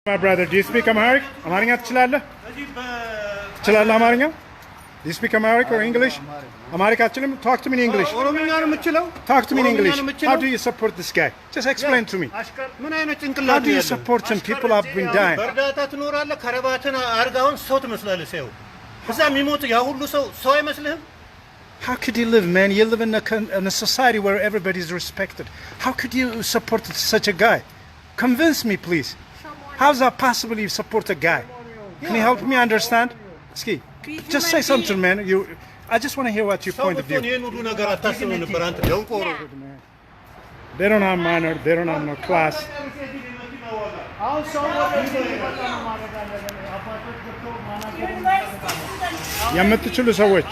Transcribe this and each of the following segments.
My brother, do you speak Amharic? አማርኛ ትችላለህ? ትችላለህ አማርኛ? Do you speak Amharic or English? Amharic አትችልም? Talk to me in English. ኦሮምኛ ነው የምችለው? Talk to me in English. How do you support this guy? Just explain to me. ምን አይነት ጭንቅላት How do you support him? People have been dying. በእርዳታ ትኖራለህ። ከረባትን አርጋውን ሰው ትመስላለህ። ሰው እዛ የሚሞት ያ ሁሉ ሰው አይመስልህም? How could you live, man? You live in a society where everybody is respected. How could you support such a guy? Convince me, please. How's that possible you support a guy? Can you help me understand? Ski, just say something, man. I just want to hear what your point of view. They don't have manner, they don't have no class. የምትችሉ ሰዎች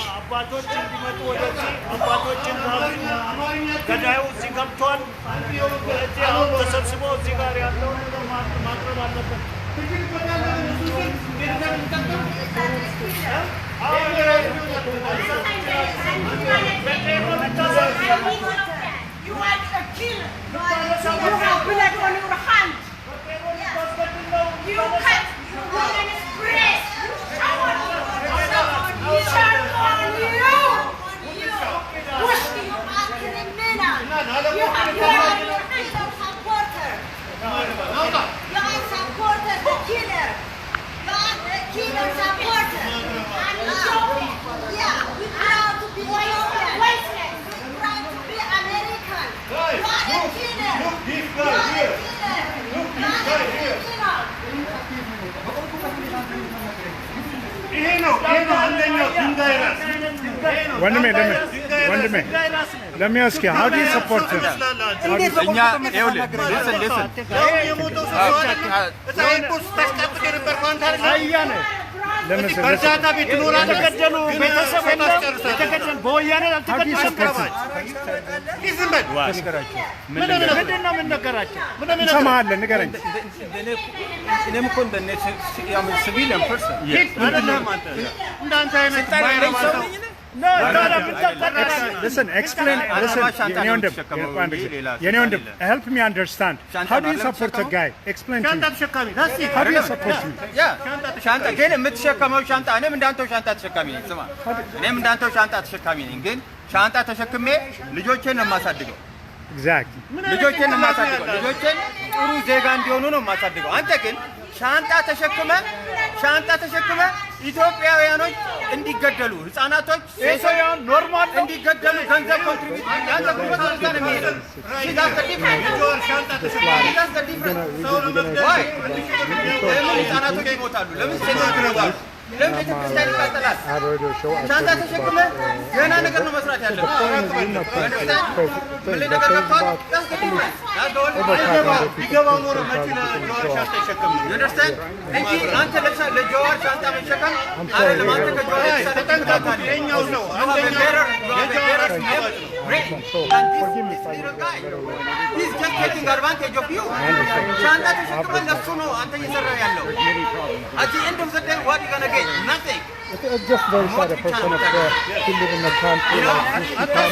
ገዳዩ እዚህ ገብቷል። አሁን ተሰብስቦ እዚህ ጋር ያለው ነገር ማቅረብ አለበት። Let me ask you, how do you support him? በእርዳታ ቤት ትኖራለህ። የተገደሉ ቤተሰብ የተገደሉ በወያኔ አልተገደሉም። ዝም በል። ምንድን ነው የምንነገራቸው? እንሰማሃለን፣ ንገረኝ። እኔም እኮ እንደ ሲቪሊያን ፐርሰን እንዳንተ አይነት ማይረባ ሰው Listen, explain. Listen, help me understand. How do you support a guy? Explain to me. How do you support me? ሻንጣ ግን የምትሸከመው ሻንጣ እኔም እንዳንተው ሻንጣ ተሸካሚ ነኝ። ስማ እኔም እንዳንተው ሻንጣ ተሸካሚ ነኝ። ግን ሻንጣ ተሸክሜ ልጆቼን ነው የማሳድገው። Exactly. ልጆቼን ነው የማሳድገው። ልጆቼን ጥሩ ዜጋ እንዲሆኑ ነው የማሳድገው። አንተ ግን ሻንጣ ተሸክመ ኢትዮጵያውያኖች እንዲገደሉ ህፃናቶች ሰውያን ኖርማል እንዲገደሉ ገንዘብ ኮንትሪቢዩት ያንተ ጉልበት ወርታ ነው የሚሄደው። ለምን ህፃናቶች ይሞታሉ? ለምን ሴቶች ይሞታሉ? ለምን ቤተክርስቲያን ይቃጠላል? ሻንጣ ተሸክመ ገና ነገር ነው መስራት ያለብህ። ምን ነገር ገብቷል? ቢገባው ኖሮ መኪና ጀዋር ሻንጣ ይሸከም እንጂ አንተ ለጀዋር ሻንጣ መሸከም አይደለም። አንተ ከጀዋር ተጠንቀቅ። የኛው ነው አንደኛው የጀዋር He's just taking advantage of you. ሻንጣ ተሸክመ ለሱ ነው አንተ እየሰራ ያለው። At the end of the day, what are you gonna get? Nothing. It's just very sad a person of to live in a country like this. You can't tell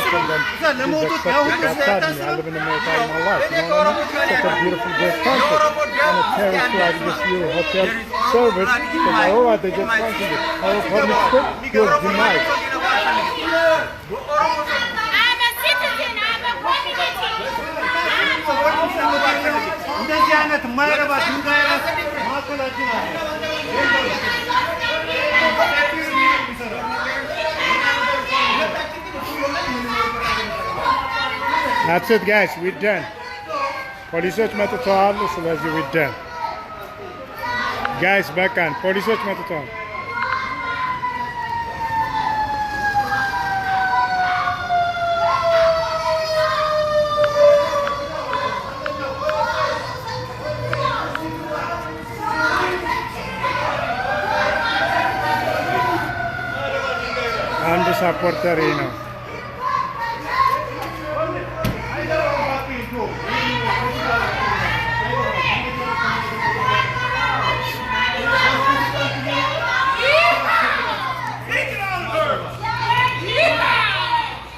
them this is accepted. I live in America all my life. You know what I mean? Such a beautiful, great country. And a terrorist like this, your hotel service, because otherwise they just punching it. Our public school was denied. እንደዚህ አይነት ማይረባ ድንጋይ ራስ ማከላችን አለ። That's it, guys. We're done. ፖሊሶች መጥተዋል። ስለዚህ we're done. Guys, በቃን። ፖሊሶች መጥተዋል። አንድ ሳፖርተር ነው።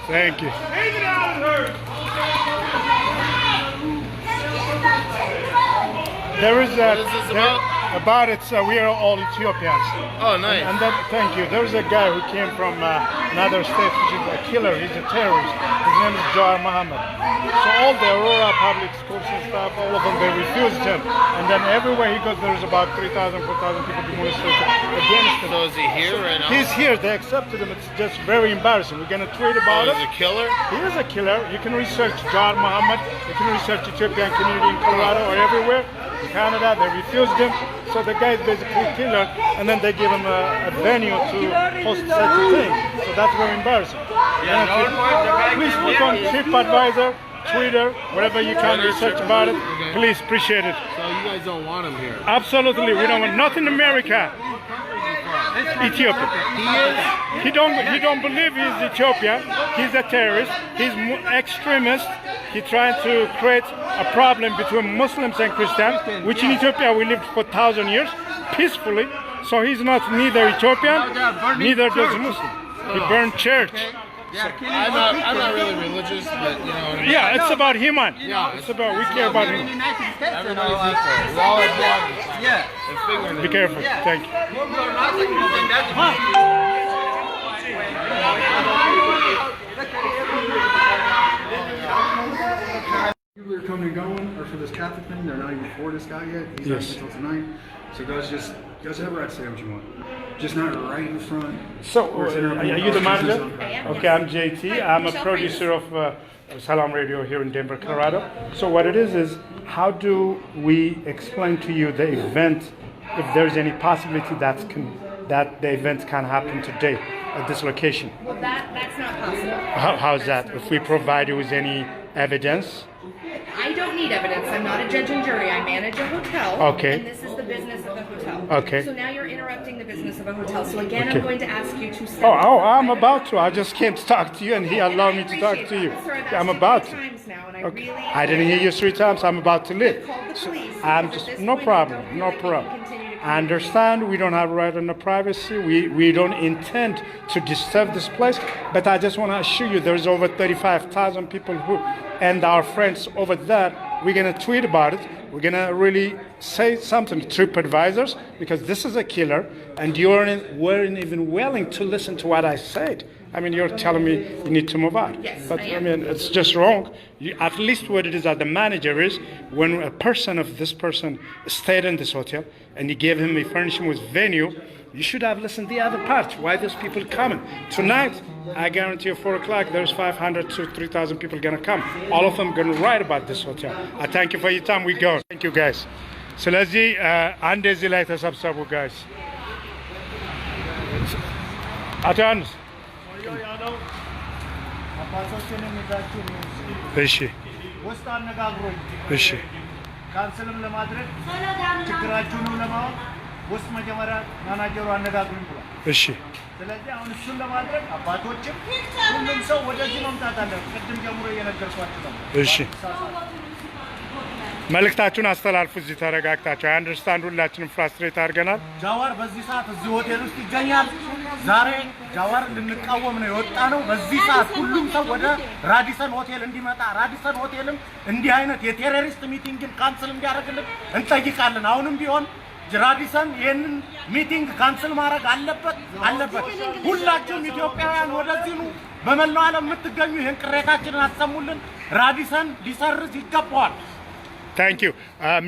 Thank you. There is a... About it, we are all Ethiopians. Oh, nice. And then, thank you. There's a guy who came from another state, which is a killer. He's a terrorist. His name is Jawar Mohammed. So all the Aurora public schools and stuff, all of them, they refused him. And then everywhere he goes, there's about 3,000, 4,000 people demonstrating against him. So is he here right now? He's here. They accepted him. It's just very embarrassing. We're going to tweet about it. He's a killer? He is a killer. You can research Jawar Mohammed. You can research Ethiopian community in Colorado or everywhere. In Canada, they refused him. So the guy is basically a killer, and then they give him a venue to host such a thing. So that's very embarrassing. Please look on TripAdvisor, Twitter, wherever you can research about it. Please appreciate it. So you guys don't want him here? Absolutely, we don't want nothing in America. Ethiopia. He don't believe he's Ethiopia. He's a terrorist. He's extremist. He trying to create a problem between Muslims and Christians, which in Ethiopia we lived for 1,000 years peacefully. So he's not neither Ethiopian, neither does Muslim. He burned church. I'm not really religious, but you know. Yeah, it's about human. Yeah, it's about, we care about him. Everybody's equal. We're all bloggers. Yeah. Be careful. Thank you. People are coming and going, or for this Catholic thing, they're not even for this guy yet. He's not until tonight. So guys, guys have a right to say what you want. Just not right in front. So, are you the manager? Okay, I'm JT. I'm a producer of Salam Radio here in Denver, Colorado. So what it is how do we explain to you the event, if there's any possibility that the event can happen today at this location? Well, that's not possible. How's that? If we provide you with any evidence? I don't need evidence. I'm not a judge and jury. I manage a hotel. Okay. And this is the business of the hotel. Okay. So now you're interrupting the business of a hotel. So again, Okay. I'm going to ask you to step Oh, I'm aside. about to. I just came to talk to you, and he allowed me to talk to you. Sir, I've I'm asked you about 3 to. times now, and I Okay. really I didn't hear you 3 times. I'm about to leave. called the police. I'm because just at this no point, I problem. don't feel No like we can problem. continue to I understand we don't have right on the privacy. We don't intend to disturb this place, but I just want to assure you there's over 35,000 people who, and our friends over there. We're gonna tweet about it. We're gonna really say something to TripAdvisors because this is a killer, and you weren't even willing to listen to what I said. I mean, you're telling me you need to move out. Yes, but I am. mean, it's just wrong. At least what it is that the manager is, when a person of this person stayed in this hotel and you gave him a furnishing with venue, you should have listened to the other part. Why those people coming? Tonight, I guarantee you 4 o'clock, there's 500 to 3,000 people gonna come. All of them gonna write about this hotel. I thank you for your time. We go. Thank you guys. ስለዚህ አንድ እዚህ ላይ ተሰብሰቡ guys. አቶ ዮሐንስ እሺ ውስጥ አነጋግሮኝ እሺ ካንስልም ለማድረግ ችግራችሁንም ለማወቅ ውስጥ መጀመሪያ ማናጀሩ አነጋግሩኝ ብሏል። እሺ ስለዚህ አሁን እሱን ለማድረግ አባቶችም ሁሉም ሰው ወደዚህ መምጣት አለ። ቅድም ጀምሮ እየነገርኳችሁ ነው። እሺ መልእክታችሁን አስተላልፉ። እዚህ ተረጋግታችሁ አይ አንደርስታንድ ሁላችንም ፍራስትሬት አድርገናል። ጃዋር በዚህ ሰዓት እዚህ ሆቴል ውስጥ ይገኛል። ዛሬ ጃዋር ልንቃወም ነው የወጣ ነው። በዚህ ሰዓት ሁሉም ሰው ወደ ራዲሰን ሆቴል እንዲመጣ፣ ራዲሰን ሆቴልም እንዲህ አይነት የቴሮሪስት ሚቲንግን ካንስል እንዲያደርግልን እንጠይቃለን። አሁንም ቢሆን ራዲሰን ይህንን ሚቲንግ ካንስል ማድረግ አለበት። ሁላችሁም ኢትዮጵያውያን ወደዚህ ኑ። በመላው ዓለም የምትገኙ ይህን ቅሬታችንን አሰሙልን። ራዲሰን ሊሰርዝ ይገባዋል። ታንክ ዩ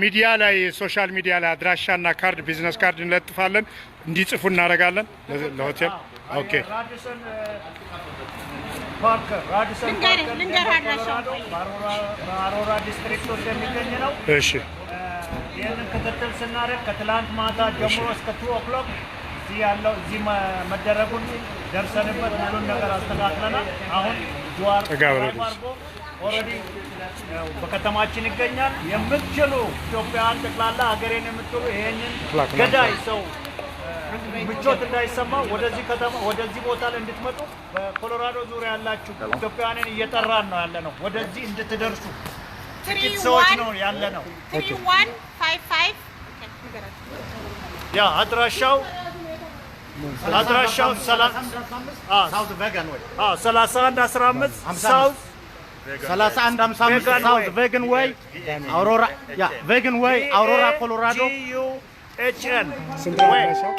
ሚዲያ ላይ ሶሻል ሚዲያ ላይ አድራሻና ካርድ ቢዝነስ ካርድ እንለጥፋለን እንዲጽፉ እናደርጋለን ለሆቴል ኦኬ ራዲሰን ፓርከር ልንገር አድራሻው በአሮራ ዲስትሪክት ውስጥ የሚገኝ ነው። እሺ ይህንን ክትትል ስናደርግ ከትላንት ማታ ጀምሮ እስከ 2 o'clock እዚህ መደረጉን ደርሰንበት ሁሉን ነገር አስተካክለናል። አሁን ጃዋር አድርጎ ኦልሬዲ በከተማችን ይገኛል። የምትችሉ ኢትዮጵያውያን ጠቅላላ ሀገሬን የምትሉ ይሄንን ገዳይ ሰው ምቾት እንዳይሰማ ወደዚህ ቦታ ላይ እንድትመጡ በኮሎራዶ ዙሪያ ያላችሁ ኢትዮጵያውያንን እየጠራን ነው ያለነው። ወደዚህ እንድትደርሱ ጥቂት ሰዎች ነው ያለነው። 3155 ያ አድራሻው ሳውዝ ቬገን ወይ 3115 ሳውዝ 3155 ሳውዝ ቬገን ወይ አውሮራ ኮሎራዶ HN ስንት ነው ወይ አድራሻው?